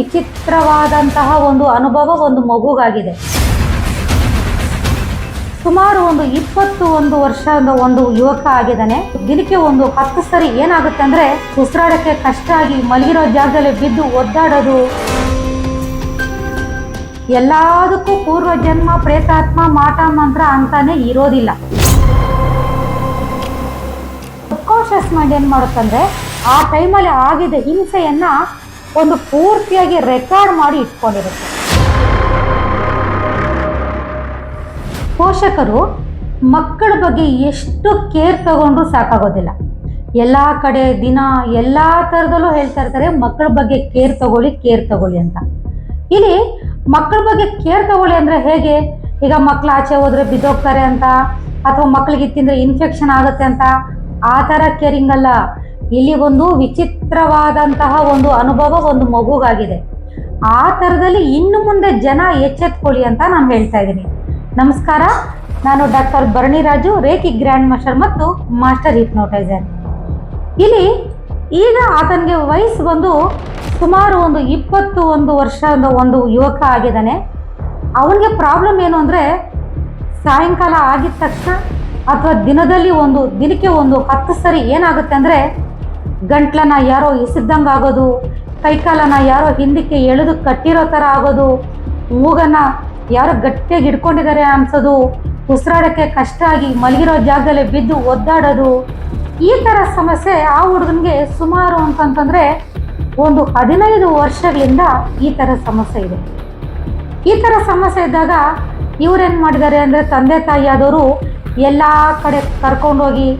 ವಿಚಿತ್ರವಾದಂತಹ ಒಂದು ಅನುಭವ ಒಂದು ಮಗುಗಾಗಿದೆ. ಸುಮಾರು 21 ವರ್ಷದ ಒಂದು ಯುವಕ ಆಗಿದ್ದಾನೆ. ದಿನಕ್ಕೆ 10 ಸರಿ ಏನಾಗುತ್ತೆ ಅಂದ್ರೆ ಉಸಿರಾಡಕ್ಕೆ ಕಷ್ಟ ಆಗಿ ಮಲಗಿರೋ ಜಾಗದಲ್ಲಿ ಬಿದ್ದು ಒದ್ದಾಡೋದು. ಎಲ್ಲದಕ್ಕೂ ಪೂರ್ವ ಜನ್ಮ, ಪ್ರೇತಾತ್ಮ, ಮಾಟ ಮಂತ್ರ ಅಂತಾನೆ ಇರೋದಿಲ್ಲ. ಸಬ್ಕಾನ್ಷಿಯಸ್ ಮೈಂಡ್ ಏನ್ ಮಾಡುತ್ತಂದ್ರೆ ಆ ಟೈಮಲ್ಲಿ ಆಗಿದ್ದ ಹಿಂಸೆಯನ್ನ ಒಂದು ಪೂರ್ತಿಯಾಗಿ ರೆಕಾರ್ಡ್ ಮಾಡಿ ಇಟ್ಕೊಂಡಿರುತ್ತೆ. ಪೋಷಕರು ಮಕ್ಕಳ ಬಗ್ಗೆ ಎಷ್ಟು ಕೇರ್ ತಗೊಂಡ್ರು ಸಾಕಾಗೋದಿಲ್ಲ. ಎಲ್ಲ ಕಡೆ ದಿನ ಎಲ್ಲ ಥರದಲ್ಲೂ ಹೇಳ್ತಾ ಇರ್ತಾರೆ ಮಕ್ಕಳ ಬಗ್ಗೆ ಕೇರ್ ತಗೊಳ್ಳಿ ಅಂತ. ಇಲ್ಲಿ ಮಕ್ಕಳ ಬಗ್ಗೆ ಕೇರ್ ತಗೊಳ್ಳಿ ಅಂದರೆ ಹೇಗೆ? ಈಗ ಮಕ್ಕಳು ಆಚೆ ಹೋದ್ರೆ ಬಿದ್ದೋಗ್ತಾರೆ ಅಂತ, ಅಥವಾ ಮಕ್ಕಳಿಗೆ ತಿಂದರೆ ಇನ್ಫೆಕ್ಷನ್ ಆಗುತ್ತೆ ಅಂತ, ಆ ಥರ ಕೇರಿಂಗ್ ಅಲ್ಲ. ಇಲ್ಲಿ ಒಂದು ವಿಚಿತ್ರವಾದಂತಹ ಒಂದು ಅನುಭವ ಒಂದು ಮಗುಗಾಗಿದೆ. ಆ ಥರದಲ್ಲಿ ಇನ್ನು ಮುಂದೆ ಜನ ಎಚ್ಚೆತ್ಕೊಳ್ಳಿ ಅಂತ ನಾನು ಹೇಳ್ತಾ ಇದ್ದೀನಿ. ನಮಸ್ಕಾರ, ನಾನು ಡಾಕ್ಟರ್ ಭರಣಿ ರಾಜು, ರೇಖಿ ಗ್ರ್ಯಾಂಡ್ ಮಾಸ್ಟರ್ ಮತ್ತು ಮಾಸ್ಟರ್ ಹಿಪ್ನೋಟೈಸರ್. ಇಲ್ಲಿ ಈಗ ಆತನಿಗೆ ವಯಸ್ಸು ಬಂದು ಸುಮಾರು 21 ವರ್ಷದ ಒಂದು ಯುವಕ ಆಗಿದ್ದಾನೆ. ಅವನಿಗೆ ಪ್ರಾಬ್ಲಮ್ ಏನು ಅಂದರೆ ಸಾಯಂಕಾಲ ಆಗಿದ ತಕ್ಷಣ ಅಥವಾ ದಿನಕ್ಕೆ 10 ಸರಿ ಏನಾಗುತ್ತೆ ಅಂದರೆ ಗಂಟ್ಲನ್ನ ಯಾರೋ ಎಸಿದ್ದಂಗೆ ಆಗೋದು, ಕೈಕಾಲನ್ನು ಯಾರೋ ಹಿಂದಕ್ಕೆ ಎಳೆದು ಕಟ್ಟಿರೋ ಥರ ಆಗೋದು, ಮೂಗನ್ನು ಯಾರೋ ಗಟ್ಟಿಯಾಗಿ ಹಿಡ್ಕೊಂಡಿದ್ದಾರೆ ಅನ್ಸೋದು, ಉಸಿರಾಡೋಕ್ಕೆ ಕಷ್ಟ ಆಗಿ ಮಲಗಿರೋ ಜಾಗದಲ್ಲಿ ಬಿದ್ದು ಒದ್ದಾಡೋದು. ಈ ಥರ ಸಮಸ್ಯೆ ಆ ಹುಡುಗನಿಗೆ ಸುಮಾರು ಅಂತಂತಂದರೆ 15 ವರ್ಷಗಳಿಂದ ಈ ಥರ ಸಮಸ್ಯೆ ಇದೆ. ಈ ಥರ ಸಮಸ್ಯೆ ಇದ್ದಾಗ ಇವರೇನು ಮಾಡಿದ್ದಾರೆ ಅಂದರೆ ತಂದೆ ತಾಯಿಯಾದವರು ಎಲ್ಲ ಕಡೆ ಕರ್ಕೊಂಡೋಗಿ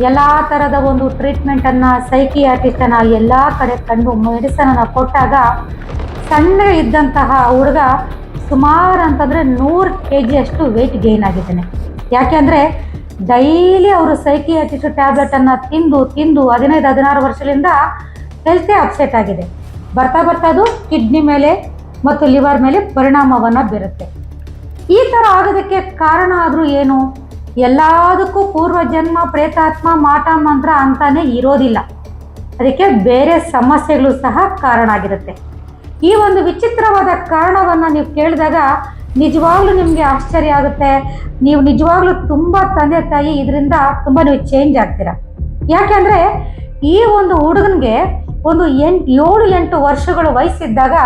ಎಲ್ಲ ಥರದ ಒಂದು ಟ್ರೀಟ್ಮೆಂಟನ್ನು, ಸೈಕಿಯಾಟ್ರಿಸ್ಟನ್ನು ಎಲ್ಲ ಕಡೆ ಕಂಡು ಮೆಡಿಸನನ್ನು ಕೊಟ್ಟಾಗ ಸಣ್ಣ ಇದ್ದಂತಹ ಹುಡುಗ ಸುಮಾರು ಅಂತಂದರೆ 100 kg ಅಷ್ಟು ವೆಯ್ಟ್ ಗೇನ್ ಆಗಿದ್ದಾನೆ. ಯಾಕೆಂದರೆ ಡೈಲಿ ಅವರು ಸೈಕಿಯಾಟ್ರಿಸ್ಟ್ ಟ್ಯಾಬ್ಲೆಟನ್ನು ತಿಂದು 15-16 ವರ್ಷಗಳಿಂದ ಹೆಲ್ತೇ ಅಪ್ಸೆಟ್ ಆಗಿದೆ. ಬರ್ತಾ ಅದು ಕಿಡ್ನಿ ಮೇಲೆ ಮತ್ತು ಲಿವರ್ ಮೇಲೆ ಪರಿಣಾಮವನ್ನು ಬೀರುತ್ತೆ. ಈ ಥರ ಆಗೋದಕ್ಕೆ ಕಾರಣ ಆದರೂ ಏನು? ಎಲ್ಲದಕ್ಕೂ ಪೂರ್ವ ಜನ್ಮ, ಪ್ರೇತಾತ್ಮ, ಮಾಟ ಮಂತ್ರ ಅಂತಾನೆ ಇರೋದಿಲ್ಲ. ಅದಕ್ಕೆ ಬೇರೆ ಸಮಸ್ಯೆಗಳು ಸಹ ಕಾರಣ ಆಗಿರುತ್ತೆ. ಈ ಒಂದು ವಿಚಿತ್ರವಾದ ಕಾರಣವನ್ನು ನೀವು ಕೇಳಿದಾಗ ನಿಜವಾಗ್ಲೂ ನಿಮಗೆ ಆಶ್ಚರ್ಯ ಆಗುತ್ತೆ. ನೀವು ನಿಜವಾಗ್ಲೂ ತುಂಬ ತಂದೆ ತಾಯಿ ಇದರಿಂದ ತುಂಬ ನೀವು ಚೇಂಜ್ ಆಗ್ತೀರಾ. ಯಾಕೆಂದರೆ ಈ ಒಂದು ಹುಡುಗನಿಗೆ 7-8 ವರ್ಷಗಳು ವಯಸ್ಸಿದ್ದಾಗ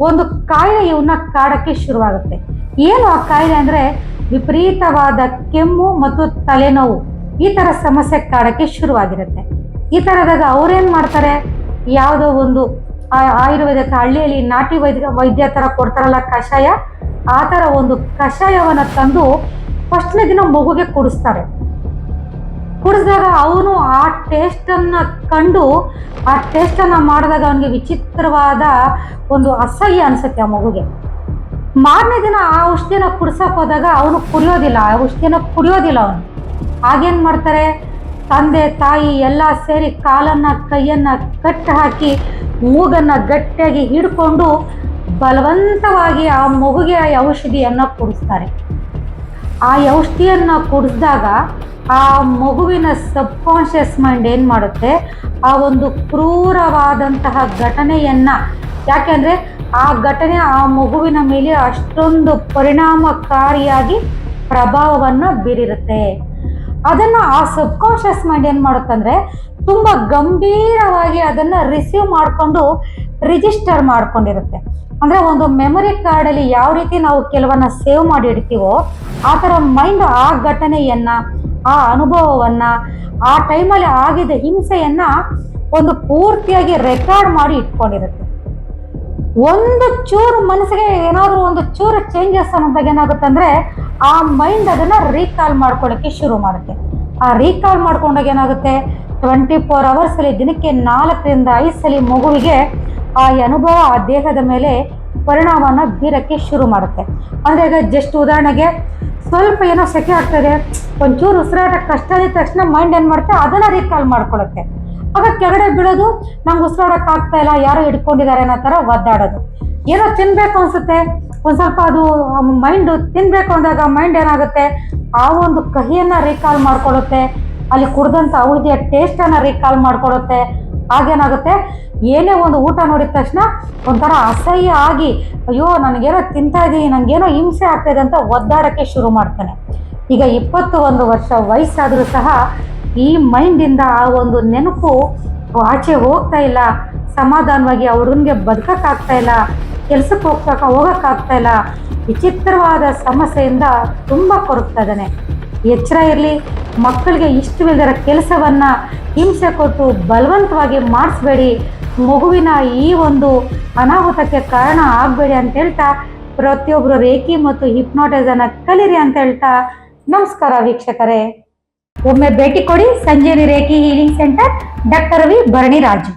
ಒಂದು ಕಾಯಿಲೆ ಇವನ್ನ ಕಾಡಕ್ಕೆ ಶುರುವಾಗುತ್ತೆ. ಏನು ಆ ಕಾಯಿಲೆ ಅಂದರೆ ವಿಪರೀತವಾದ ಕೆಮ್ಮು ಮತ್ತು ತಲೆನೋವು. ಈ ಥರ ಸಮಸ್ಯೆ ಕಾಡಕ್ಕೆ ಶುರುವಾಗಿರುತ್ತೆ. ಈ ಥರದಾಗ ಅವ್ರೇನು ಮಾಡ್ತಾರೆ, ಯಾವುದೋ ಒಂದು ಆಯುರ್ವೇದಿಕ ಹಳ್ಳಿಯಲ್ಲಿ ನಾಟಿ ವೈದ್ಯ ಥರ ಕೊಡ್ತಾರಲ್ಲ ಕಷಾಯ, ಆ ಥರ ಒಂದು ಕಷಾಯವನ್ನು ತಂದು ಫಸ್ಟ್ನೇ ದಿನ ಮಗುಗೆ ಕುಡಿಸ್ತಾರೆ. ಕುಡಿಸಿದಾಗ ಅವನು ಆ ಟೇಸ್ಟನ್ನು ಕಂಡು ಆ ಟೇಸ್ಟನ್ನು ಮಾಡಿದಾಗ ಅವನಿಗೆ ವಿಚಿತ್ರವಾದ ಒಂದು ಅಸಹ್ಯ ಅನಿಸುತ್ತೆ ಆ ಮಗುಗೆ. ಮಾರನೇ ದಿನ ಆ ಔಷಧಿನ ಕುಡ್ಸಕ್ಕೆ ಹೋದಾಗ ಅವನು ಕುಡಿಯೋದಿಲ್ಲ, ಆ ಔಷಧಿನ ಕುಡಿಯೋದಿಲ್ಲ ಅವನು. ಆಗೇನು ಮಾಡ್ತಾರೆ, ತಂದೆ ತಾಯಿ ಎಲ್ಲ ಸೇರಿ ಕಾಲನ್ನು ಕೈಯನ್ನು ಕಟ್ಟಿ ಹಾಕಿ ಮೂಗನ್ನು ಗಟ್ಟಿಯಾಗಿ ಹಿಡ್ಕೊಂಡು ಬಲವಂತವಾಗಿ ಆ ಮಗುಗೆ ಆ ಔಷಧಿಯನ್ನು ಕುಡಿಸ್ತಾರೆ. ಆ ಔಷಧಿಯನ್ನು ಕುಡಿಸಿದಾಗ ಆ ಮಗುವಿನ ಸಬ್ಕಾನ್ಷಿಯಸ್ ಮೈಂಡ್ ಏನು ಮಾಡುತ್ತೆ, ಆ ಒಂದು ಕ್ರೂರವಾದಂತಹ ಘಟನೆಯನ್ನು, ಯಾಕೆಂದರೆ ಆ ಘಟನೆ ಆ ಮಗುವಿನ ಮೇಲೆ ಅಷ್ಟೊಂದು ಪರಿಣಾಮಕಾರಿಯಾಗಿ ಪ್ರಭಾವವನ್ನು ಬೀರಿರುತ್ತೆ. ಅದನ್ನು ಆ ಸಬ್ಕಾನ್ಷಿಯಸ್ ಮೈಂಡ್ ಏನು ಮಾಡುತ್ತಂದರೆ ತುಂಬ ಗಂಭೀರವಾಗಿ ಅದನ್ನು ರಿಸೀವ್ ಮಾಡಿಕೊಂಡು ರಿಜಿಸ್ಟರ್ ಮಾಡ್ಕೊಂಡಿರುತ್ತೆ. ಅಂದರೆ ಒಂದು ಮೆಮೊರಿ ಕಾರ್ಡಲ್ಲಿ ಯಾವ ರೀತಿ ನಾವು ಕೆಲವನ್ನ ಸೇವ್ ಮಾಡಿ ಇಡ್ತೀವೋ ಆ ಥರ ಮೈಂಡ್ ಆ ಘಟನೆಯನ್ನು, ಆ ಅನುಭವವನ್ನು, ಆ ಟೈಮಲ್ಲಿ ಆಗಿದ್ದ ಹಿಂಸೆಯನ್ನು ಒಂದು ಪೂರ್ತಿಯಾಗಿ ರೆಕಾರ್ಡ್ ಮಾಡಿ ಇಟ್ಕೊಂಡಿರುತ್ತೆ. ಒಂದು ಚೂರು ಮನಸ್ಸಿಗೆ ಏನಾದರೂ ಒಂದು ಚೂರು ಚೇಂಜಸ್ ಅನ್ನೋದಾಗ ಏನಾಗುತ್ತೆ ಅಂದರೆ ಆ ಮೈಂಡ್ ಅದನ್ನು ರೀಕಾಲ್ ಮಾಡ್ಕೊಳ್ಳೋಕ್ಕೆ ಶುರು ಮಾಡುತ್ತೆ. ಆ ರೀಕಾಲ್ ಮಾಡ್ಕೊಂಡಾಗ ಏನಾಗುತ್ತೆ, 24 ಅವರ್ಸಲ್ಲಿ ದಿನಕ್ಕೆ 4-5 ಸಲ ಮಗುವಿಗೆ ಆ ಅನುಭವ ಆ ದೇಹದ ಮೇಲೆ ಪರಿಣಾಮನ ಬೀರಕ್ಕೆ ಶುರು ಮಾಡುತ್ತೆ. ಅಂದರೆ ಈಗ ಜಸ್ಟ್ ಉದಾಹರಣೆಗೆ ಸ್ವಲ್ಪ ಏನೋ ಸೆಕೆ ಆಗ್ತದೆ, ಒಂಚೂರು ಉಸಿರಾಟಕ್ಕೆ ಕಷ್ಟ ಆಗಿದ ತಕ್ಷಣ ಮೈಂಡ್ ಏನು ಮಾಡುತ್ತೆ, ಅದನ್ನು ರೀಕಾಲ್ ಮಾಡ್ಕೊಳ್ಳುತ್ತೆ. ಆಗ ಕೆಳಗಡೆ ಬೀಳೋದು, ನಂಗೆ ಉಸಿರಾಡಕ್ಕೆ ಆಗ್ತಾ ಇಲ್ಲ, ಯಾರೋ ಹಿಡ್ಕೊಂಡಿದ್ದಾರೆ ಅನ್ನೋ ಥರ ಒದ್ದಾಡೋದು. ಏನೋ ತಿನ್ಬೇಕು ಅನ್ಸುತ್ತೆ, ಒಂದು ಸ್ವಲ್ಪ ಅದು ಮೈಂಡು ತಿನ್ಬೇಕು ಅಂದಾಗ ಮೈಂಡ್ ಏನಾಗುತ್ತೆ, ಆ ಒಂದು ಕಹಿಯನ್ನು ರೀಕಾಲ್ ಮಾಡ್ಕೊಳ್ಳುತ್ತೆ, ಅಲ್ಲಿ ಕುಡ್ದಂಥ ಔಷಧಿಯ ಟೇಸ್ಟನ್ನು ರೀಕಾಲ್ ಮಾಡ್ಕೊಳ್ಳುತ್ತೆ. ಆಗೇನಾಗುತ್ತೆ, ಏನೇ ಒಂದು ಊಟ ನೋಡಿದ ತಕ್ಷಣ ಒಂಥರ ಅಸಹ್ಯ ಆಗಿ ಅಯ್ಯೋ ನನಗೇನೋ ತಿಂತಾ ಇದ್ದೀನಿ, ನನಗೇನೋ ಹಿಂಸೆ ಆಗ್ತಾಯಿದೆ ಅಂತ ಒದ್ದಾಡೋಕ್ಕೆ ಶುರು ಮಾಡ್ತಾನೆ. ಈಗ 21 ವರ್ಷ ವಯಸ್ಸಾದರೂ ಸಹ ಈ ಮೈಂಡಿಂದ ಆ ಒಂದು ನೆನಪು ಆಚೆ ಹೋಗ್ತಾ ಇಲ್ಲ. ಸಮಾಧಾನವಾಗಿ ಅವ್ರಿಗೆ ಬದುಕಕ್ಕಾಗ್ತಾ ಇಲ್ಲ, ಕೆಲ್ಸಕ್ಕೆ ಹೋಗೋಕ್ಕಾಗ್ತಾ ಇಲ್ಲ. ವಿಚಿತ್ರವಾದ ಸಮಸ್ಯೆಯಿಂದ ತುಂಬ ಕೊರಗ್ತಾ ಇದ್ದಾನೆ. ಎಚ್ಚರ ಇರಲಿ, ಮಕ್ಕಳಿಗೆ ಇಷ್ಟವಿಲ್ಲದರ ಕೆಲಸವನ್ನು ಹಿಂಸೆ ಕೊಟ್ಟು ಬಲವಂತವಾಗಿ ಮಾಡಿಸ್ಬೇಡಿ. ಮಗುವಿನ ಈ ಒಂದು ಅನಾಹುತಕ್ಕೆ ಕಾರಣ ಆಗಬೇಡಿ ಅಂತ ಹೇಳ್ತಾ, ಪ್ರತಿಯೊಬ್ಬರು ರೇಖಿ ಮತ್ತು ಹಿಪ್ನೋಟೈಸನ್ನು ಕಲೀರಿ ಅಂತ ಹೇಳ್ತಾ, ನಮಸ್ಕಾರ ವೀಕ್ಷಕರೇ. ಒಮ್ಮೆ ಭೇಟಿ ಕೊಡಿ Sanjeevini reiki healing centre, doctor V Bharani Raju.